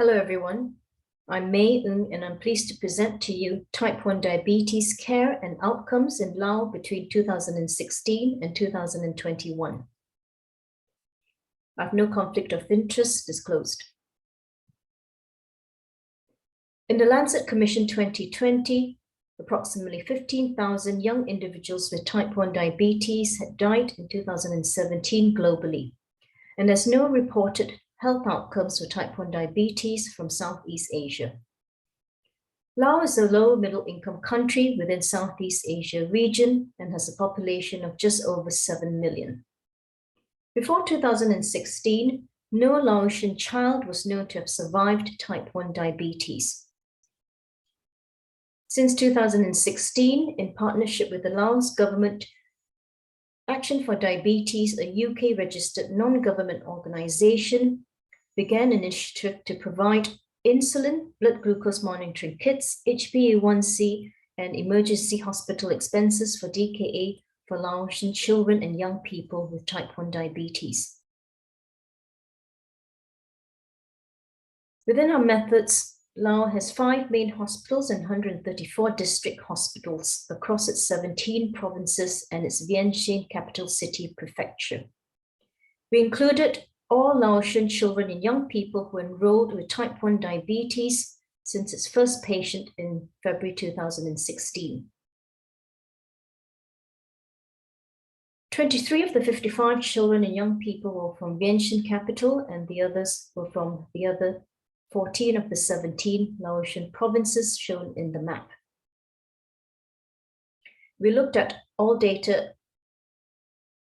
Hello everyone, I'm May Ng and I'm pleased to present to you type 1 diabetes care and outcomes in Laos between 2016 and 2021. I have no conflict of interest disclosed. In the Lancet Commission 2020, approximately 15,000 young individuals with type 1 diabetes had died in 2017 globally, and there's no reported health outcomes for type 1 diabetes from Southeast Asia. Laos is a low middle income country within Southeast Asia region and has a population of just over 7 million. Before 2016, no Laotian child was known to have survived type 1 diabetes. Since 2016, in partnership with the Laos government, Action for Diabetes, a UK-registered non-government organization, began an initiative to provide insulin, blood glucose monitoring kits, HbA1c, and emergency hospital expenses for DKA for Laotian children and young people with type 1 diabetes. Within our methods, Laos has 5 main hospitals and 134 district hospitals across its 17 provinces and its Vientiane capital city prefecture. We included all Laotian children and young people who enrolled with type 1 diabetes since its first patient in February 2016. 23 of the 55 children and young people were from Vientiane capital, and the others were from the other 14 of the 17 Laotian provinces shown in the map. We looked at all data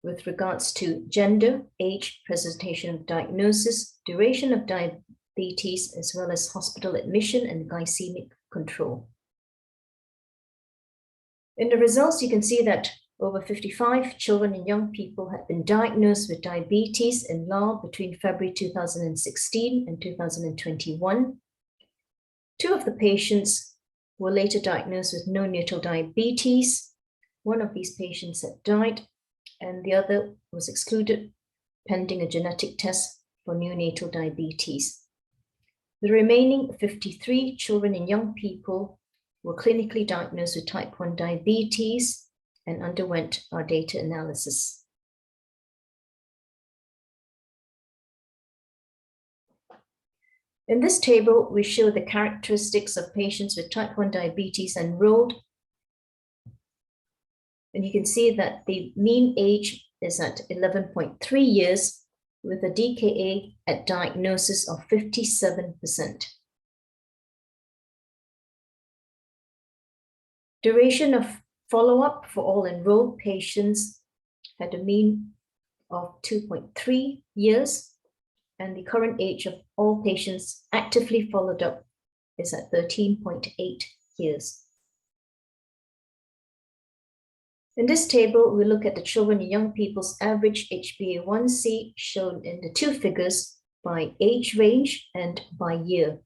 with regards to gender, age, presentation of diagnosis, duration of diabetes, as well as hospital admission and glycemic control. In the results, you can see that over 55 children and young people had been diagnosed with diabetes in Laos between February 2016 and 2021. 2 of the patients were later diagnosed with neonatal diabetes. 1 of these patients had died, and the other was excluded pending a genetic test for neonatal diabetes. The remaining 53 children and young people were clinically diagnosed with type 1 diabetes and underwent our data analysis. In this table, we show the characteristics of patients with type 1 diabetes enrolled. And you can see that the mean age is at 11.3 years with a DKA at diagnosis of 57%. Duration of follow-up for all enrolled patients had a mean of 2.3 years, and the current age of all patients actively followed up is at 13.8 years. In this table, we look at the children and young people's average HbA1c shown in the 2 figures by age range and by year.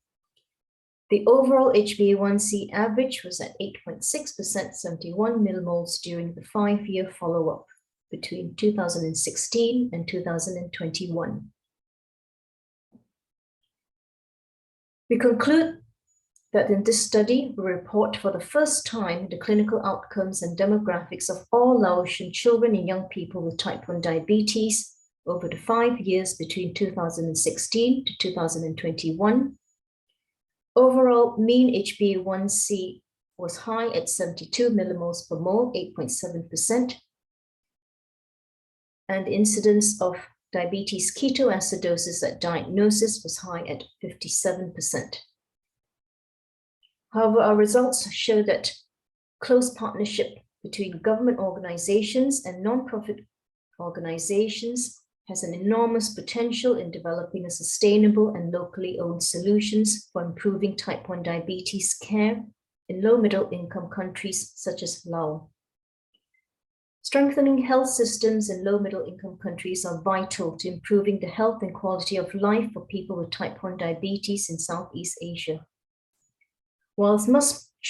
The overall HbA1c average was at 8.6%, 71 millimoles during the 5-year follow-up between 2016 and 2021. We conclude that in this study, we report for the first time the clinical outcomes and demographics of all Laotian children and young people with type 1 diabetes over the 5 years between 2016 to 2021. Overall, mean HbA1c was high at 72 millimoles per mole, 8.7%, and the incidence of diabetes ketoacidosis at diagnosis was high at 57%. However, our results show that close partnership between government organizations and non-profit organizations has an enormous potential in developing a sustainable and locally owned solutions for improving type 1 diabetes care in low middle income countries such as Laos. Strengthening health systems in low middle income countries are vital to improving the health and quality of life for people with type 1 diabetes in Southeast Asia. Whilst much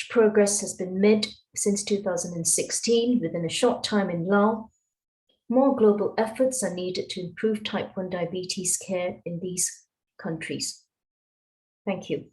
progress has been made since 2016 within a short time in Laos, more global efforts are needed to improve type 1 diabetes care in these countries. Thank you.